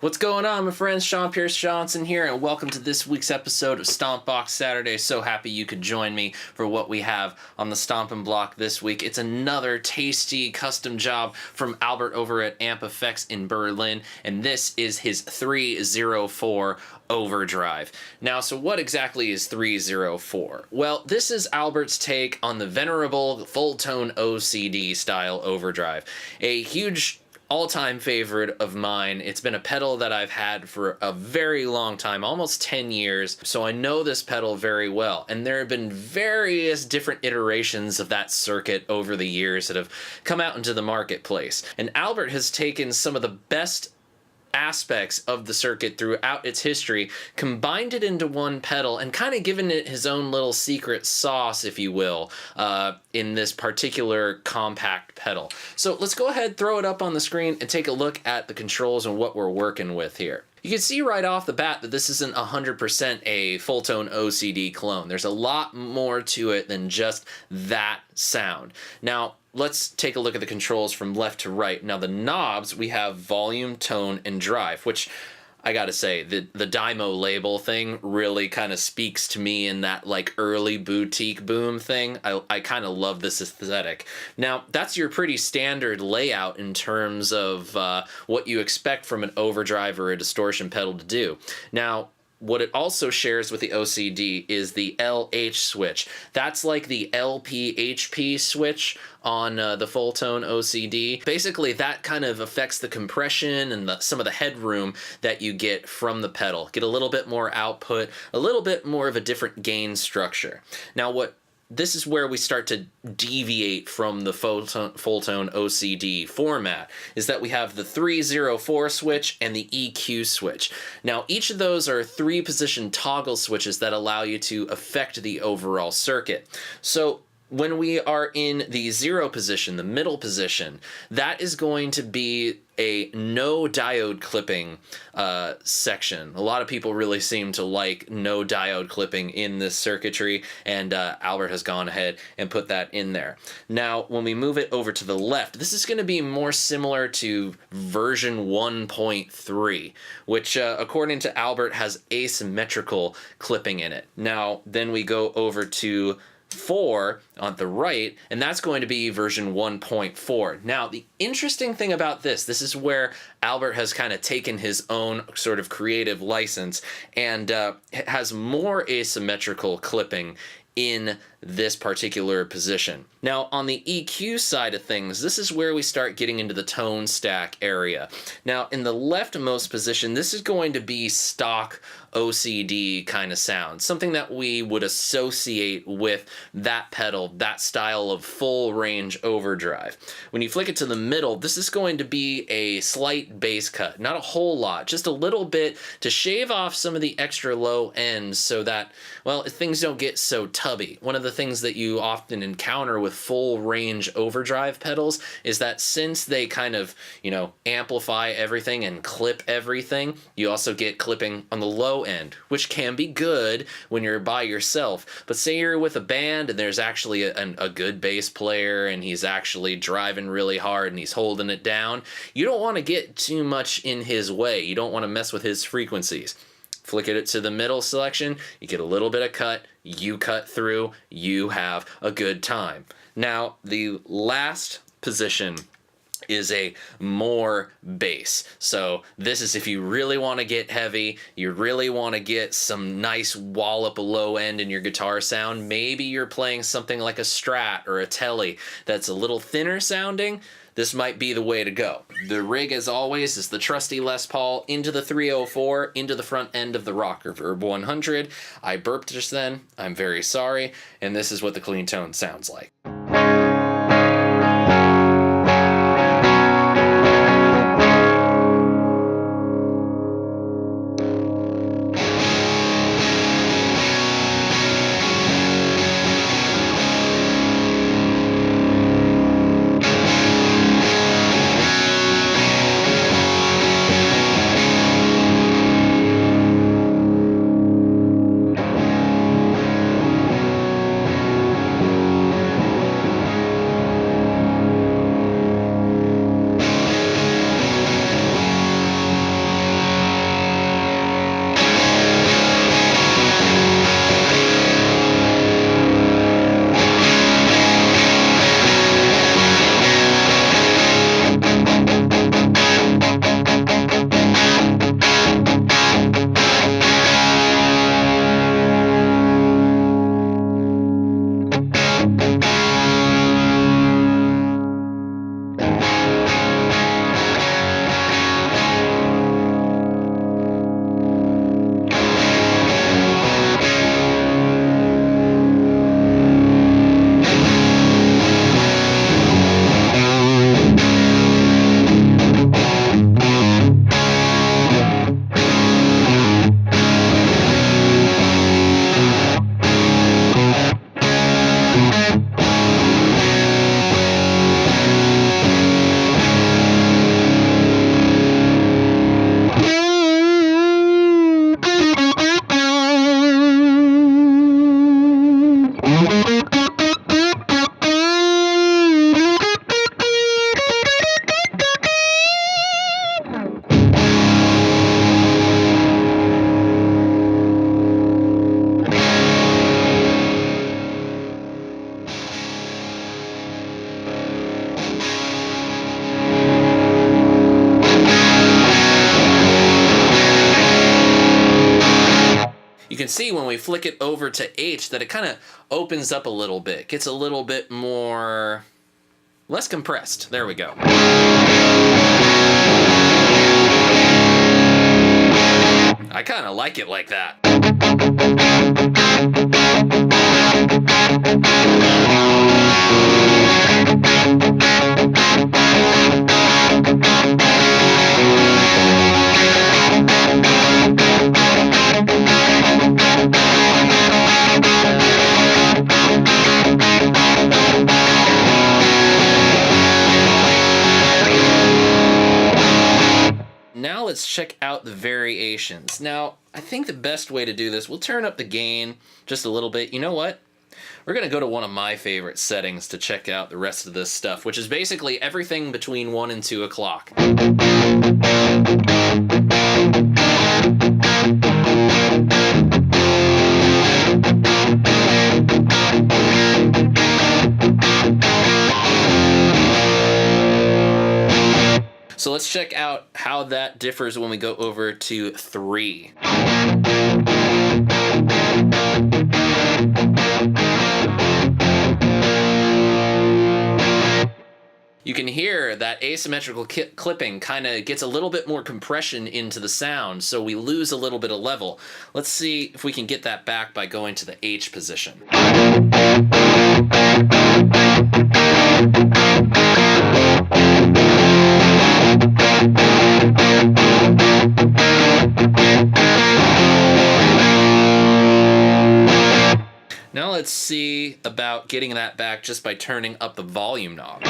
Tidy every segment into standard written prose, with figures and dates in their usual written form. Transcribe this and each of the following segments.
What's going on, my friends? SeanPierceJohnson here, and welcome to this week's episode of Stompbox Saturday. So happy you could join me for what we have on the Stompin' block this week. It's another tasty custom job from Albert over at Amp Effects in Berlin, and this is his 304 Overdrive. Now, so what exactly is 304? Well, this is Albert's take on the venerable Fulltone OCD style Overdrive. A huge all-time favorite of mine. It's been a pedal that I've had for a very long time, almost 10 years, so I know this pedal very well. And there have been various different iterations of that circuit over the years that have come out into the marketplace. And Albert has taken some of the best aspects of the circuit throughout its history, combined it into one pedal, and kind of given it his own little secret sauce, if you will, in this particular compact pedal. So let's go ahead, throw it up on the screen, and take a look at the controls and what we're working with here. You can see right off the bat that this isn't 100% a Fulltone OCD clone. There's a lot more to it than just that sound. Now, let's take a look at the controls from left to right. Now, the knobs, we have volume, tone, and drive, which I gotta say, the Dymo label thing really kind of speaks to me in that like early boutique boom thing. I kind of love this aesthetic. Now, that's your pretty standard layout in terms of what you expect from an overdrive or a distortion pedal to do. Now, what it also shares with the OCD is the LH switch. That's like the LP-HP switch on the Fulltone OCD. Basically, that kind of affects the compression and some of the headroom that you get from the pedal. Get a little bit more output, a little bit more of a different gain structure. Now, this is where we start to deviate from the Fulltone OCD format, is that we have the 304 switch and the EQ switch. Now, each of those are 3-position toggle switches that allow you to affect the overall circuit. So when we are in the 0 position, the middle position, that is going to be a no diode clipping section. A lot of people really seem to like no diode clipping in this circuitry, and Albert has gone ahead and put that in there. Now, when we move it over to the left, this is going to be more similar to version 1.3, which according to Albert has asymmetrical clipping in it. Now, then we go over to 4 on the right, and that's going to be version 1.4. Now, the interesting thing about this is where Albert has kind of taken his own sort of creative license and has more asymmetrical clipping in this particular position. Now, on the EQ side of things, this is where we start getting into the tone stack area. Now, in the leftmost position, this is going to be stock OCD kind of sound, something that we would associate with that pedal, that style of full range overdrive. When you flick it to the middle, this is going to be a slight bass cut, not a whole lot, just a little bit to shave off some of the extra low ends so that, well, things don't get so tubby. One of the things that you often encounter with full range overdrive pedals is that since they kind of, you know, amplify everything and clip everything, you also get clipping on the low end, which can be good when you're by yourself. But say you're with a band and there's actually a good bass player and he's actually driving really hard and he's holding it down, you don't want to get too much in his way. You don't want to mess with his frequencies. Flick it to the middle selection, you get a little bit of cut, you cut through, you have a good time. Now, the last position is a more bass. So this is if you really want to get heavy, you really want to get some nice wallop low end in your guitar sound. Maybe you're playing something like a Strat or a Tele that's a little thinner sounding. This might be the way to go. The rig, as always, is the trusty Les Paul into the 304, into the front end of the Rocker Verb 100. I burped just then. I'm very sorry. And this is what the clean tone sounds like. You can see when we flick it over to H that it kind of opens up a little bit, gets a little bit more, less compressed. There we go. I kind of like it like that. Now let's check out the variations. Now, I think the best way to do this, we'll turn up the gain just a little bit. You know what? We're going to go to one of my favorite settings to check out the rest of this stuff, which is basically everything between 1 and 2 o'clock. So let's check out how that differs when we go over to 3. You can hear that asymmetrical clipping kind of gets a little bit more compression into the sound, so we lose a little bit of level. Let's see if we can get that back by going to the H position. Now let's let's see about getting that back just by turning up the volume knob.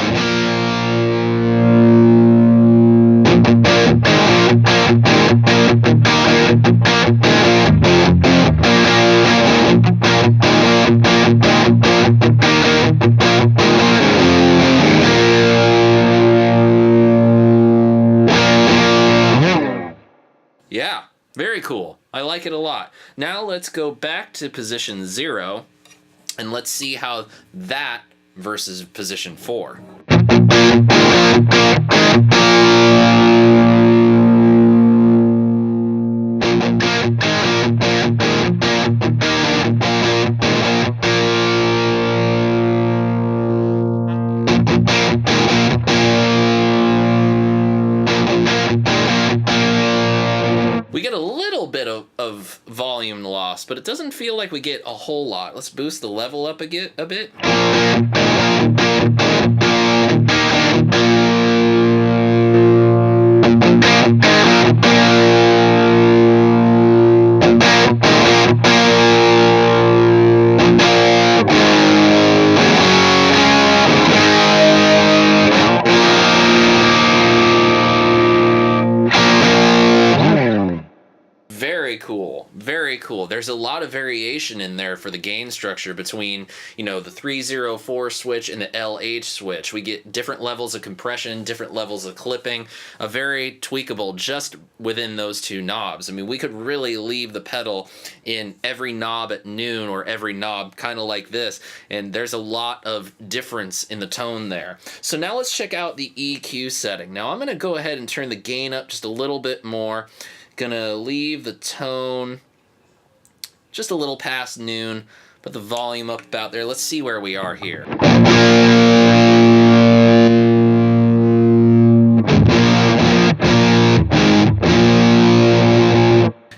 Yeah, very cool. I like it a lot. Now let's go back to position 0 and let's see how that versus position 4. We get a little bit of volume loss, but it doesn't feel like we get a whole lot. Let's boost the level up a bit. Very cool. Very cool. There's a lot of variation in there for the gain structure between, you know, the 304 switch and the LH switch. We get different levels of compression, different levels of clipping, a very tweakable just within those two knobs. I mean, we could really leave the pedal in every knob at noon or every knob kind of like this, and there's a lot of difference in the tone there. So now let's check out the EQ setting. Now I'm going to go ahead and turn the gain up just a little bit more. Gonna leave the tone just a little past noon, put the volume up about there. Let's see where we are here.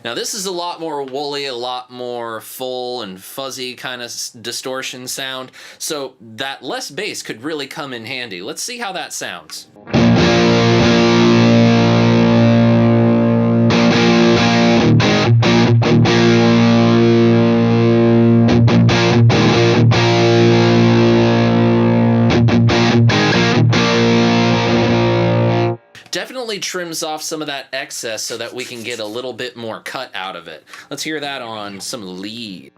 Now this is a lot more woolly, a lot more full and fuzzy kind of distortion sound, so that less bass could really come in handy. Let's see how that sounds. Definitely trims off some of that excess so that we can get a little bit more cut out of it. Let's hear that on some lead.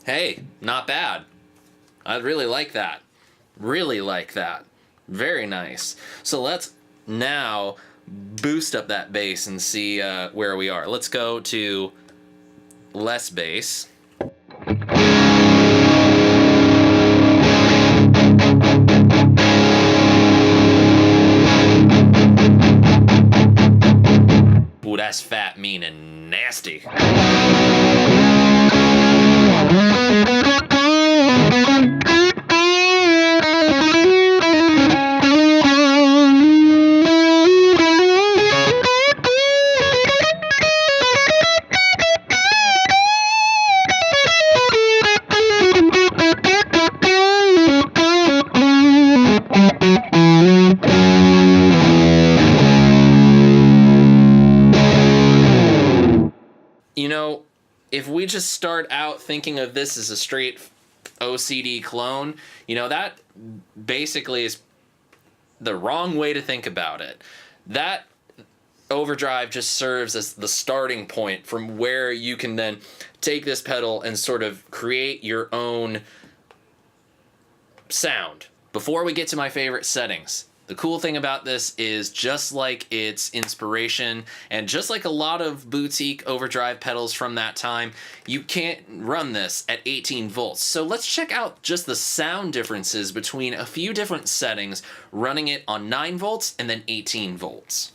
Hey, not bad. I really like that. Really like that. Very nice. So let's now boost up that bass and see where we are. Let's go to less bass. Ooh, that's fat, mean, and nasty. You know, if we just start out thinking of this as a straight OCD clone, you know, that basically is the wrong way to think about it. That Overdrive just serves as the starting point from where you can then take this pedal and sort of create your own sound. Before we get to my favorite settings, The cool thing about this is, just like its inspiration and just like a lot of boutique overdrive pedals from that time, you can't run this at 18 volts. So let's check out just the sound differences between a few different settings, running it on 9 volts and then 18 volts.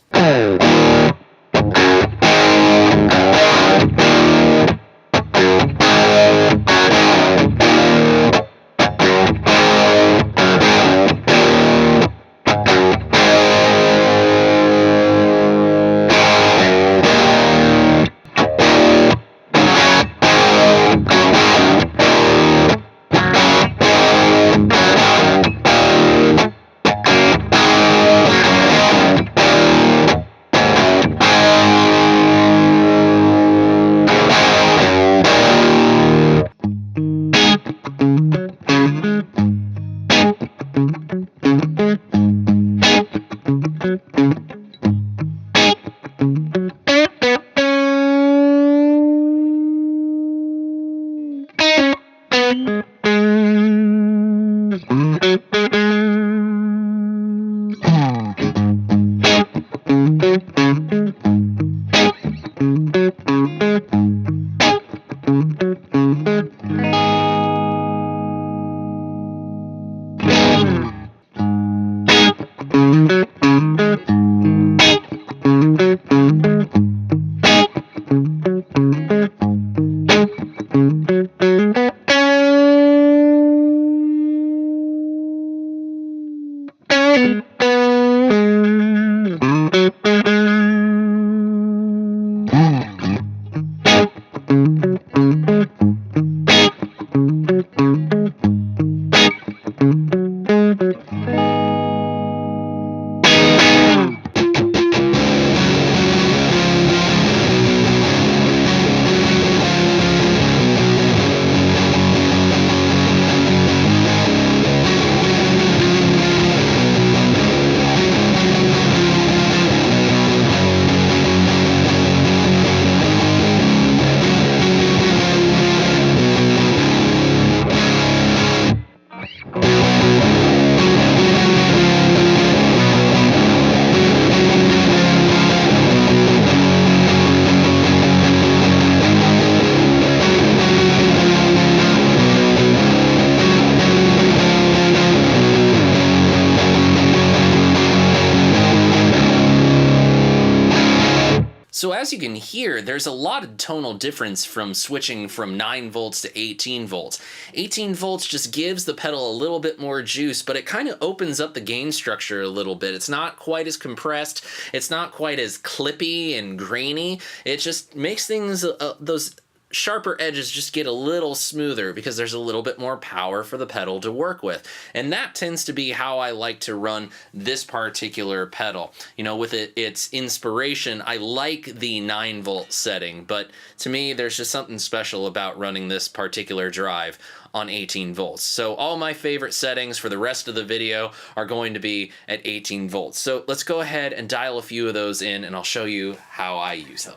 So as you can hear, there's a lot of tonal difference from switching from 9 volts to 18 volts. 18 volts just gives the pedal a little bit more juice, but it kind of opens up the gain structure a little bit. It's not quite as compressed, it's not quite as clippy and grainy. It just makes things, those sharper edges just get a little smoother because there's a little bit more power for the pedal to work with. And that tends to be how I like to run this particular pedal. You know, with its inspiration, I like the 9 volt setting, but to me, there's just something special about running this particular drive on 18 volts. So all my favorite settings for the rest of the video are going to be at 18 volts. So let's go ahead and dial a few of those in and I'll show you how I use them.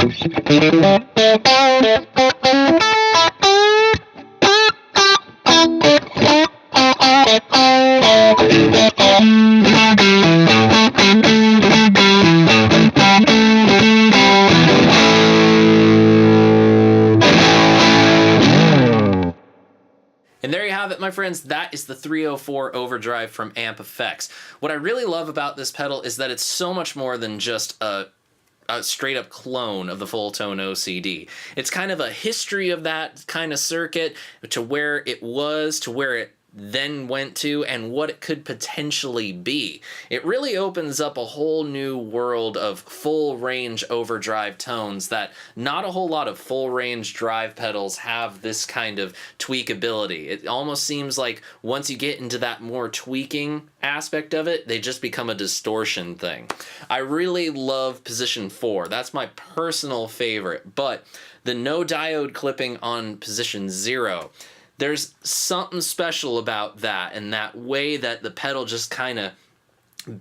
And there you have it, my friends. That is the 304 Overdrive from Amp Effects. What I really love about this pedal is that it's so much more than just a straight up clone of the Fulltone OCD. It's kind of a history of that kind of circuit to where it was, to where it then went to, and what it could potentially be. It really opens up a whole new world of full range overdrive tones that not a whole lot of full range drive pedals have this kind of tweakability. It almost seems like once you get into that more tweaking aspect of it, they just become a distortion thing. I really love position 4. That's my personal favorite, but the no diode clipping on position 0, there's something special about that, and that way that the pedal just kind of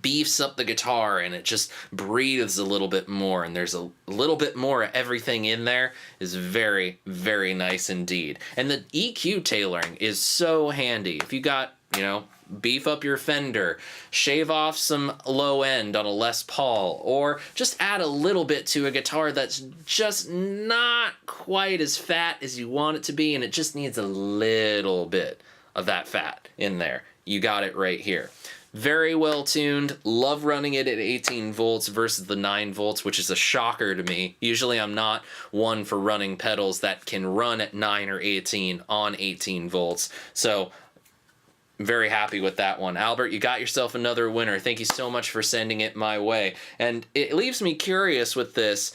beefs up the guitar and it just breathes a little bit more, and there's a little bit more of everything in there is very, very nice indeed. And the EQ tailoring is so handy. If you got, you know, beef up your Fender, shave off some low end on a Les Paul, or just add a little bit to a guitar that's just not quite as fat as you want it to be, and it just needs a little bit of that fat in there. You got it right here. Very well tuned. Love running it at 18 volts versus the 9 volts, which is a shocker to me. Usually I'm not one for running pedals that can run at 9 or 18 on 18 volts. So very happy with that one. Albert, you got yourself another winner. Thank you so much for sending it my way. And it leaves me curious with this.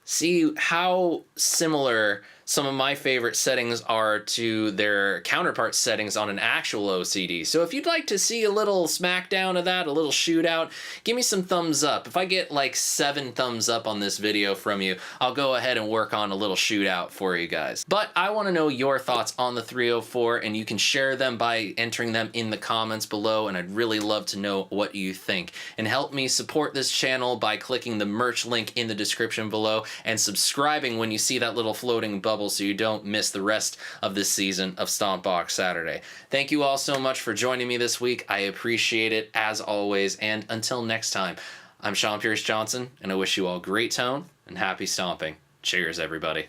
See how similar some of my favorite settings are to their counterpart settings on an actual OCD. So if you'd like to see a little smackdown of that, a little shootout, give me some thumbs up. If I get like 7 thumbs up on this video from you, I'll go ahead and work on a little shootout for you guys. But I want to know your thoughts on the 304, and you can share them by entering them in the comments below, and I'd really love to know what you think. And help me support this channel by clicking the merch link in the description below and subscribing when you see that little floating bubble so you don't miss the rest of this season of Stompbox Saturday. Thank you all so much for joining me this week. I appreciate it as always, and until next time, I'm SeanPierceJohnson, and I wish you all great tone and happy stomping. Cheers, everybody.